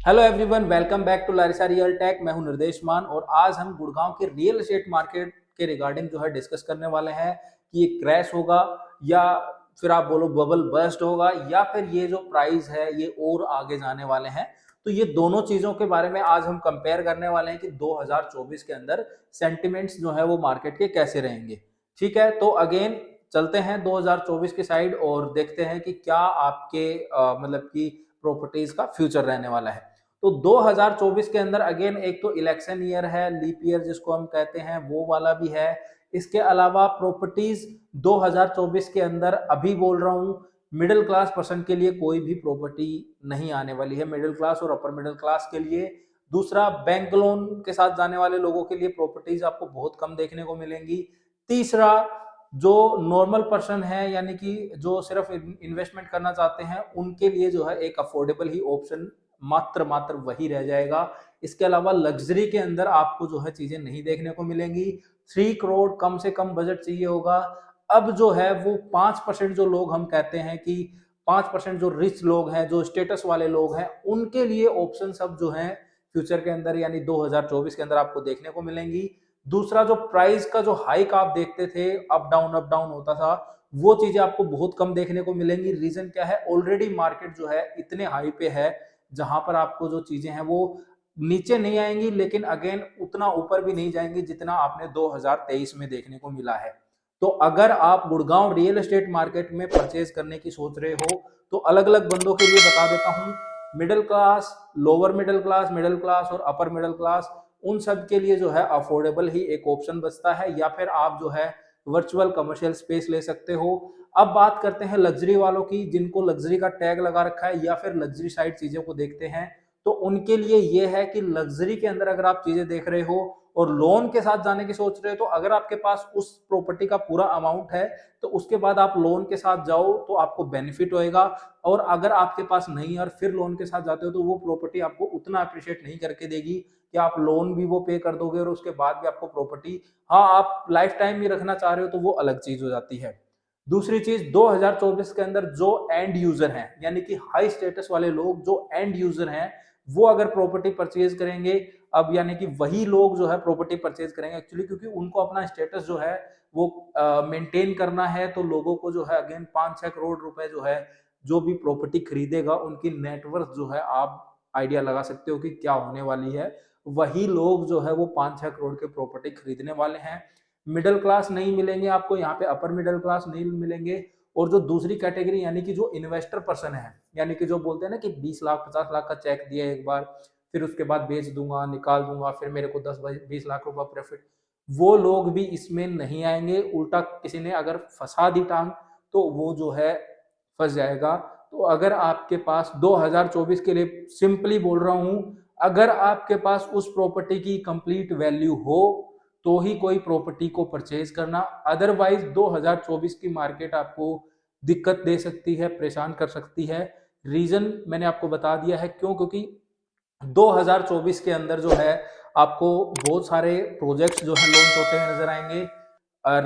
Hello everyone, welcome back to Larisa Real Tech. मैं हूं निर्देश मान और आज हम गुड़गांव के रियल एस्टेट मार्केट के रिगार्डिंग जो है डिस्कस करने वाले हैं कि ये क्रैश होगा या फिर आप बोलो बबल बर्स्ट होगा या फिर ये जो प्राइस है ये और आगे जाने वाले हैं। तो ये दोनों चीजों के बारे में आज हम कंपेयर करने वाले हैं कि 2024 के अंदर सेंटिमेंट्स जो है वो मार्केट के कैसे रहेंगे। ठीक है, तो अगेन चलते हैं 2024 की साइड और देखते हैं कि क्या आपके मतलब कि प्रॉपर्टीज का फ्यूचर रहने वाला है। तो 2024 के अंदर अगेन एक तो इलेक्शन ईयर है, लीप ईयर जिसको हम कहते हैं वो वाला भी है। इसके अलावा प्रॉपर्टीज 2024 के अंदर अभी बोल रहा हूं मिडिल क्लास पर्सन के लिए कोई भी प्रॉपर्टी नहीं आने वाली है, मिडिल क्लास और अपर मिडिल क्लास के लिए। दूसरा, बैंक लोन के साथ जाने वाले लोगों के लिए प्रॉपर्टीज आपको बहुत कम देखने को मिलेंगी। तीसरा, जो नॉर्मल पर्सन है यानी कि जो सिर्फ इन्वेस्टमेंट करना चाहते हैं उनके लिए जो है एक अफोर्डेबल ही ऑप्शन मात्र मात्र वही रह जाएगा। इसके अलावा लग्जरी के अंदर आपको जो है चीजें नहीं देखने को मिलेंगी। 3 करोड़ कम से कम बजट चाहिए होगा। अब जो है वो 5% जो लोग हम कहते हैं कि 5% जो रिच लोग हैं, जो स्टेटस वाले लोग हैं, उनके लिए ऑप्शन सब जो है फ्यूचर के अंदर यानी 2024 के अंदर आपको देखने को मिलेंगी। दूसरा, जो प्राइस का जो हाइक आप देखते थे, अप डाउन होता था, वो चीजें आपको बहुत कम देखने को मिलेंगी। रीजन क्या है, ऑलरेडी मार्केट जो है इतने हाई पे है जहां पर आपको जो चीजें हैं वो नीचे नहीं आएंगी, लेकिन अगेन उतना ऊपर भी नहीं जाएंगी जितना आपने 2023 में देखने को मिला है। तो अगर आप गुड़गांव रियल एस्टेट मार्केट में परचेज करने की सोच रहे हो तो अलग अलग बंदों के लिए बता देता हूं। Middle class, lower middle class और अपर मिडिल क्लास, उन सब के लिए जो है अफोर्डेबल ही एक ऑप्शन बचता है, या फिर आप जो है वर्चुअल कमर्शियल स्पेस ले सकते हो। अब बात करते हैं लग्जरी वालों की, जिनको लग्जरी का टैग लगा रखा है या फिर लग्जरी साइड चीजों को देखते हैं। तो उनके लिए ये है कि लग्जरी के अंदर अगर आप चीजें देख रहे हो और लोन के साथ जाने की सोच रहे हो, तो अगर आपके पास उस प्रॉपर्टी का पूरा अमाउंट है तो उसके बाद आप लोन के साथ जाओ तो आपको बेनिफिट होएगा। और अगर आपके पास नहीं है और फिर लोन के साथ जाते हो तो वो प्रॉपर्टी आपको उतना अप्रिशिएट नहीं करके देगी कि आप लोन भी वो पे कर दोगे और उसके बाद भी आपको प्रॉपर्टी, हाँ आप लाइफ टाइम भी रखना चाह रहे हो तो वो अलग चीज हो जाती है। दूसरी चीज, 2024 के अंदर जो एंड यूजर हैं यानी कि हाई स्टेटस वाले लोग, जो एंड यूजर हैं, वो अगर प्रॉपर्टी परचेज करेंगे, अब यानी कि वही लोग जो है प्रॉपर्टी परचेज करेंगे एक्चुअली, क्योंकि उनको अपना स्टेटस जो है वो मेंटेन करना है। तो लोगों को जो है अगेन 5-6 करोड़ रुपए जो है जो भी प्रॉपर्टी खरीदेगा उनकी नेटवर्थ जो है आप आइडिया लगा सकते हो कि क्या होने वाली है। वही लोग जो है वो 5-6 करोड़ के प्रॉपर्टी खरीदने वाले हैं। मिडिल क्लास नहीं मिलेंगे आपको यहाँ पे, अपर मिडिल क्लास नहीं मिलेंगे। और जो दूसरी कैटेगरी यानी कि जो इन्वेस्टर पर्सन है, यानी कि जो बोलते हैं ना कि 20 लाख 50 लाख का चेक दिया एक बार, फिर उसके बाद बेच दूंगा निकाल दूंगा फिर मेरे को 10-20 लाख रुपए प्रॉफिट, वो लोग भी इसमें नहीं आएंगे। उल्टा किसी ने अगर फंसा दी टांग तो वो जो है फंस जाएगा। तो अगर आपके पास 2024 के लिए सिंपली बोल रहा हूं, अगर आपके पास उस प्रॉपर्टी की कंप्लीट वैल्यू हो तो ही कोई प्रॉपर्टी को परचेज करना। अदरवाइज 2024 की मार्केट आपको दिक्कत दे सकती है, परेशान कर सकती है। रीजन मैंने आपको बता दिया है क्यों, क्योंकि 2024 के अंदर जो है आपको बहुत सारे प्रोजेक्ट्स जो है लॉन्च होते हुए नजर आएंगे।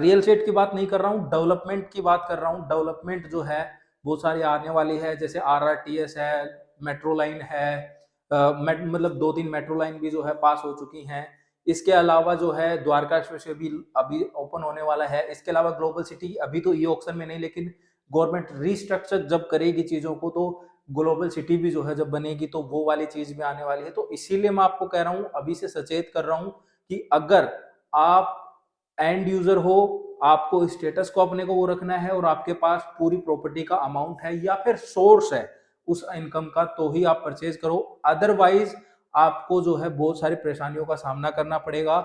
रियल एस्टेट की बात नहीं कर रहा हूँ, डेवलपमेंट की बात कर रहा हूँ। डेवलपमेंट जो है बहुत सारी आने वाली है, जैसे RRTS है, मेट्रो लाइन है, मतलब 2-3 मेट्रो लाइन भी जो है पास हो चुकी हैं। इसके अलावा जो है द्वारका एक्सप्रेस भी अभी ओपन होने वाला है। इसके अलावा ग्लोबल सिटी अभी तो ई ऑक्शन में नहीं, लेकिन गवर्नमेंट रिस्ट्रक्चर जब करेगी चीजों को तो ग्लोबल सिटी भी जो है जब बनेगी तो वो वाली चीज भी आने वाली है। तो इसीलिए मैं आपको कह रहा हूं, अभी से सचेत कर रहा हूं कि अगर आप एंड यूजर हो, आपको स्टेटस को अपने को वो रखना है और आपके पास पूरी प्रॉपर्टी का अमाउंट है या फिर सोर्स है उस इनकम का, तो ही आप परचेज करो। अदरवाइज आपको जो है बहुत सारी परेशानियों का सामना करना पड़ेगा।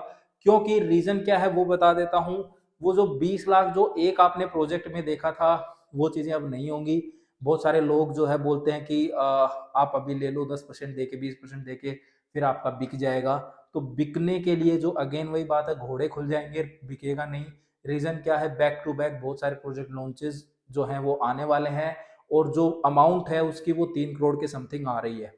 क्योंकि रीजन क्या है वो बता देता हूं। वो जो 20 लाख जो एक आपने प्रोजेक्ट में देखा था वो चीजें अब नहीं होंगी। बहुत सारे लोग जो है बोलते हैं कि आप अभी ले लो 10% दे के 20% दे के फिर आपका बिक जाएगा। तो बिकने के लिए जो अगेन वही बात है, घोड़े खुल जाएंगे, बिकेगा नहीं। रीजन क्या है, बैक टू बैक बहुत सारे प्रोजेक्ट लॉन्चेस जो हैं वो आने वाले हैं और जो अमाउंट है उसकी वो 3 करोड़ के समथिंग आ रही है।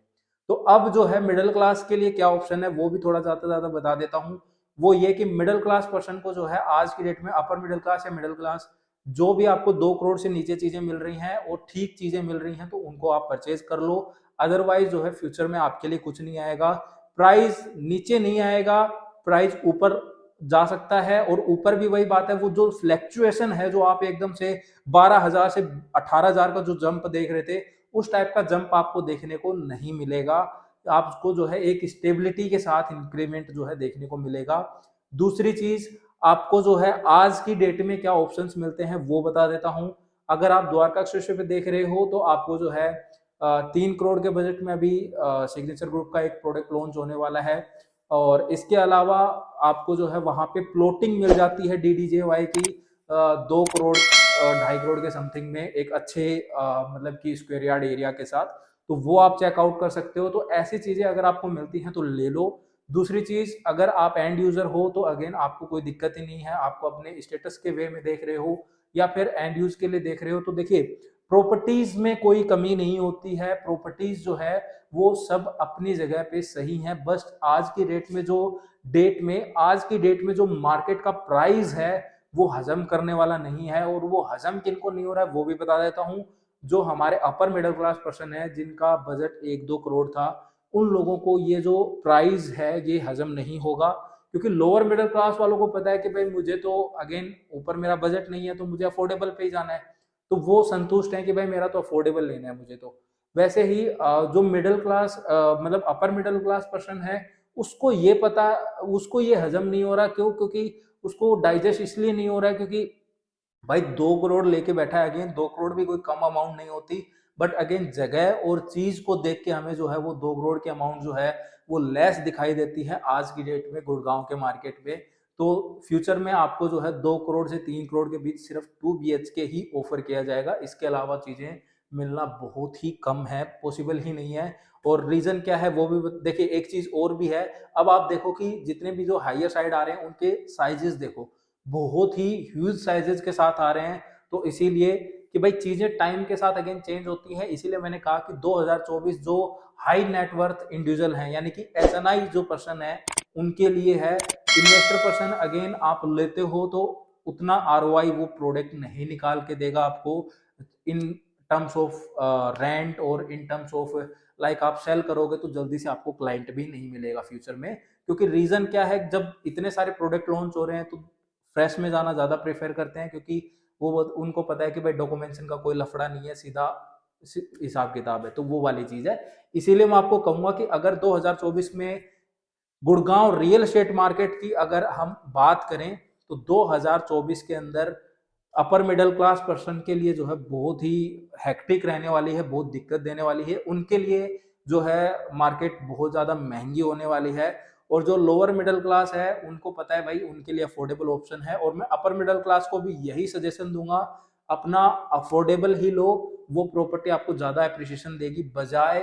तो अब जो है मिडिल क्लास के लिए क्या ऑप्शन है वो भी थोड़ा ज्यादा ज्यादा बता देता हूँ। वो ये कि मिडिल क्लास पर्सन को जो है आज की डेट में, अपर मिडिल क्लास या मिडिल क्लास, जो भी आपको 2 करोड़ से नीचे चीजें मिल रही हैं और ठीक चीजें मिल रही हैं तो उनको आप परचेज कर लो। अदरवाइज जो है फ्यूचर में आपके लिए कुछ नहीं आएगा, प्राइस नीचे नहीं आएगा, प्राइस ऊपर जा सकता है। और ऊपर भी वही बात है, वो जो फ्लैक्चुएशन है, जो आप एकदम से 12,000 से 18,000 का जो जंप देख रहे थे, उस टाइप का जंप आपको देखने को नहीं मिलेगा। आपको जो है एक स्टेबिलिटी के साथ इंक्रीमेंट जो है देखने को मिलेगा। दूसरी चीज, आपको जो है आज की डेट में क्या ऑप्शंस मिलते हैं वो बता देता हूं। अगर आप द्वारका एक्सप्रेसवे पे देख रहे हो तो आपको जो है 3 करोड़ के बजट में अभी सिग्नेचर ग्रुप का एक प्रोडक्ट लॉन्च होने वाला है। और इसके अलावा आपको जो है वहां पे प्लॉटिंग मिल जाती है DDJY की 2 करोड़ 2.5 करोड़ के समथिंग में, एक अच्छे मतलब कि स्क्वायर यार्ड एरिया के साथ। तो वो आप चेकआउट कर सकते हो। तो ऐसी चीजें अगर आपको मिलती हैं तो ले लो। दूसरी चीज, अगर आप एंड यूजर हो तो अगेन आपको कोई दिक्कत ही नहीं है, आपको अपने स्टेटस के वे में देख रहे हो या फिर एंड यूज के लिए देख रहे हो, तो देखिए प्रॉपर्टीज में कोई कमी नहीं होती है। प्रॉपर्टीज जो है वो सब अपनी जगह पे सही है। बस आज की डेट में जो मार्केट का प्राइस है वो हजम करने वाला नहीं है। और वो हजम किनको नहीं हो रहा है वो भी बता देता हूँ। जो हमारे अपर मिडिल क्लास पर्सन है जिनका बजट 1-2 करोड़ था, उन लोगों को ये जो प्राइस है ये हजम नहीं होगा। क्योंकि लोअर मिडिल क्लास वालों को पता है कि भाई मुझे तो अगेन ऊपर मेरा बजट नहीं है तो मुझे अफोर्डेबल पे ही जाना है, तो वो संतुष्ट है कि भाई मेरा तो अफोर्डेबल लेना है मुझे। तो वैसे ही जो मिडिल क्लास मतलब अपर मिडिल क्लास पर्सन है, उसको ये पता, उसको ये हजम नहीं हो रहा। क्यों? क्योंकि उसको डाइजेस्ट इसलिए नहीं हो रहा है क्योंकि भाई 2 करोड़ लेके बैठा है। अगेन 2 करोड़ भी कोई कम अमाउंट नहीं होती, बट अगेन जगह और चीज को देख के हमें जो है वो 2 करोड़ की अमाउंट जो है वो लेस दिखाई देती है आज की डेट में गुड़गांव के मार्केट में। तो फ्यूचर में आपको जो है 2 करोड़ से 3 करोड़ के बीच सिर्फ 2 BHK ही ऑफर किया जाएगा। इसके अलावा चीजें मिलना बहुत ही कम है, पॉसिबल ही नहीं है। और रीजन क्या है वो भी देखिए। एक चीज और भी है, अब आप देखो कि जितने भी जो हायर साइड आ रहे हैं उनके साइजेस देखो, बहुत ही ह्यूज साइजेस के साथ आ रहे हैं। तो इसीलिए कि भाई चीजें टाइम के साथ अगेन चेंज होती हैं, इसीलिए मैंने कहा कि 2024 जो हाई नेटवर्थ इंडिविजुअल हैं यानी कि HNI जो पर्सन है उनके लिए है। इन्वेस्टर पर्सन अगेन आप लेते हो तो उतना ROI वो प्रोडक्ट नहीं निकाल के देगा आपको इन टर्म्स ऑफ रेंट, और इन टर्म्स ऑफ लाइक आप सेल करोगे तो जल्दी से आपको क्लाइंट भी नहीं मिलेगा फ्यूचर में। क्योंकि रीजन क्या है, जब इतने सारे प्रोडक्ट लॉन्च हो रहे हैं तो फ्रेश में जाना ज्यादा प्रेफर करते हैं, क्योंकि वो उनको पता है कि भाई डॉक्यूमेंटेशन का कोई लफड़ा नहीं है, सीधा हिसाब किताब है। तो वो वाली चीज है। इसीलिए मैं आपको कहूंगा कि अगर 2024 में गुड़गांव रियल एस्टेट मार्केट की अगर हम बात करें तो 2024 के अंदर अपर मिडिल क्लास पर्सन के लिए जो है बहुत ही हेक्टिक रहने वाली है, बहुत दिक्कत देने वाली है। उनके लिए जो है मार्केट बहुत ज्यादा महंगी होने वाली है। और जो लोअर मिडिल क्लास है उनको पता है भाई उनके लिए अफोर्डेबल ऑप्शन है। और मैं अपर मिडिल क्लास को भी यही सजेशन दूंगा, अपना अफोर्डेबल ही लो। वो प्रॉपर्टी आपको ज्यादा अप्रिसिएशन देगी बजाय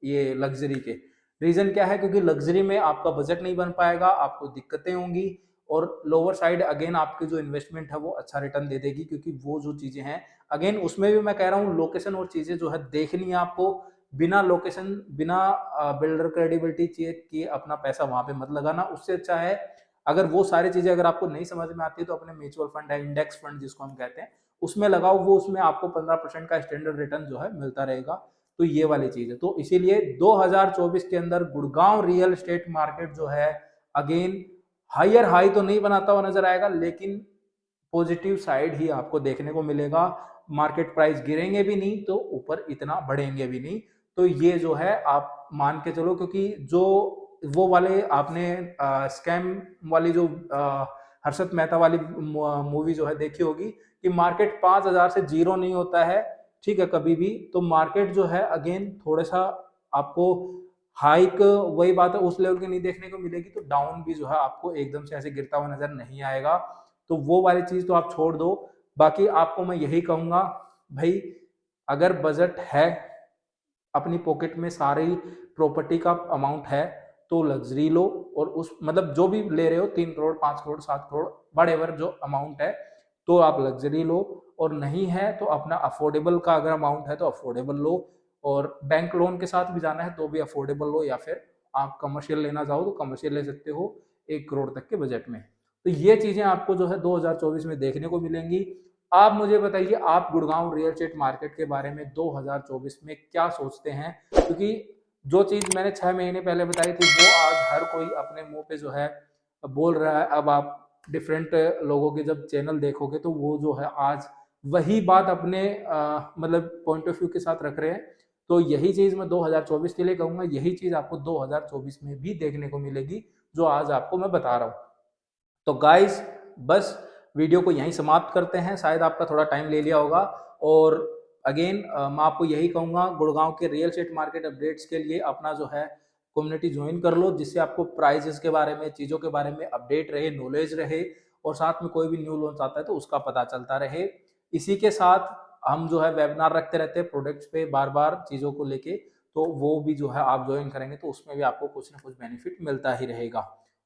ये लग्जरी के। रीजन क्या है? क्योंकि लग्जरी में आपका बजट नहीं बन पाएगा, आपको दिक्कतें होंगी। और लोअर साइड अगेन आपकी जो इन्वेस्टमेंट है वो अच्छा रिटर्न दे देगी, क्योंकि वो जो चीजें हैं अगेन उसमें भी मैं कह रहा हूँ लोकेशन और चीजें जो है देखनी है आपको। बिना लोकेशन, बिना बिल्डर क्रेडिबिलिटी चेक किए अपना पैसा वहां पे मत लगाना। उससे अच्छा है अगर वो सारी चीजें अगर आपको नहीं समझ में आती है तो अपने म्यूचुअल फंड है, इंडेक्स फंड जिसको हम कहते हैं, उसमें लगाओ। वो उसमें आपको 15% का स्टैंडर्ड रिटर्न जो है मिलता रहेगा। तो ये वाली चीज है। तो इसीलिए 2024 के अंदर गुड़गांव रियल एस्टेट मार्केट जो है अगेन हायर हाई तो नहीं बनाता हुआ नजर आएगा, लेकिन पॉजिटिव साइड ही आपको देखने को मिलेगा। मार्केट प्राइस गिरेंगे भी नहीं तो ऊपर इतना बढ़ेंगे भी नहीं। तो ये जो है आप मान के चलो, क्योंकि जो वो वाले आपने स्कैम वाली जो हर्षद मेहता वाली मूवी जो है देखी होगी कि मार्केट 5,000 से जीरो नहीं होता है, ठीक है, कभी भी। तो मार्केट जो है अगेन थोड़ा सा आपको हाइक, वही बात है, उस लेवल की नहीं देखने को मिलेगी। तो डाउन भी जो है आपको एकदम से ऐसे गिरता हुआ नजर नहीं आएगा। तो वो वाली चीज तो आप छोड़ दो। बाकी आपको मैं यही कहूंगा भाई, अगर बजट है, अपनी पॉकेट में सारी प्रॉपर्टी का अमाउंट है, तो लग्जरी लो। और उस मतलब जो भी ले रहे हो 3 करोड़ 5 करोड़ 7 करोड़ बड़ेवर जो अमाउंट है, तो आप लग्जरी लो। और नहीं है तो अपना अफोर्डेबल का अगर अमाउंट है तो अफोर्डेबल लो। और बैंक लोन के साथ भी जाना है तो भी अफोर्डेबल लो, या फिर आप कमर्शियल लेना चाहो तो कमर्शियल ले सकते हो 1 करोड़ तक के बजट में। तो ये चीजें आपको जो है 2024 में देखने को मिलेंगी। आप मुझे बताइए, आप गुड़गांव रियल एस्टेट मार्केट के बारे में 2024 में क्या सोचते हैं? क्योंकि जो चीज मैंने 6 महीने पहले बताई थी वो आज हर कोई अपने मुंह पे जो है बोल रहा है। अब आप डिफरेंट लोगों के जब चैनल देखोगे तो वो जो है आज वही बात अपने मतलब पॉइंट ऑफ व्यू के साथ रख रहे हैं। तो यही चीज मैं 2024 के लिए कहूंगा, यही चीज आपको 2024 में भी देखने को मिलेगी जो आज आपको मैं बता रहा हूँ। तो गाइस, बस वीडियो को यहीं समाप्त करते हैं, शायद आपका थोड़ा टाइम ले लिया होगा। और अगेन मैं आपको यही कहूँगा, गुड़गांव के रियल एस्टेट मार्केट अपडेट्स के लिए अपना जो है कम्युनिटी ज्वाइन कर लो, जिससे आपको प्राइजेस के बारे में, चीज़ों के बारे में अपडेट रहे, नॉलेज रहे, और साथ में कोई भी न्यू लॉन्च आता है तो उसका पता चलता रहे। इसी के साथ हम जो है वेबिनार रखते रहते हैं प्रोडक्ट्स पे बार बार चीज़ों को लेके, तो वो भी जो है आप ज्वाइन करेंगे तो उसमें भी आपको कुछ ना कुछ बेनिफिट मिलता ही रहेगा।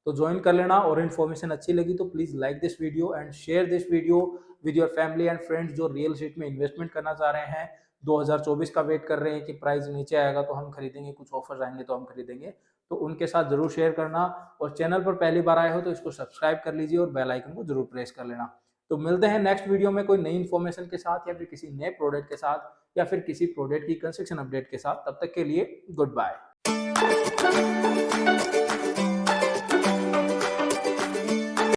तो ज्वाइन कर लेना। और इन्फॉर्मेशन अच्छी लगी तो please like this video and share this video with your family and friends जो रियल एस्टेट में इन्वेस्टमेंट करना चाह रहे हैं, 2024 का वेट कर रहे हैं कि प्राइस नीचे आएगा तो हम खरीदेंगे, कुछ ऑफर्स आएंगे तो हम खरीदेंगे। तो उनके साथ जरूर शेयर करना। और चैनल पर पहली बार आए हो तो इसको सब्सक्राइब कर लीजिए और बेल आइकन को जरूर प्रेस कर लेना। तो मिलते हैं नेक्स्ट वीडियो में कोई नई इन्फॉर्मेशन के साथ, या फिर किसी नए प्रोडक्ट के साथ, या फिर किसी प्रोडक्ट की कंस्ट्रक्शन अपडेट के साथ। तब तक के लिए गुड बाय।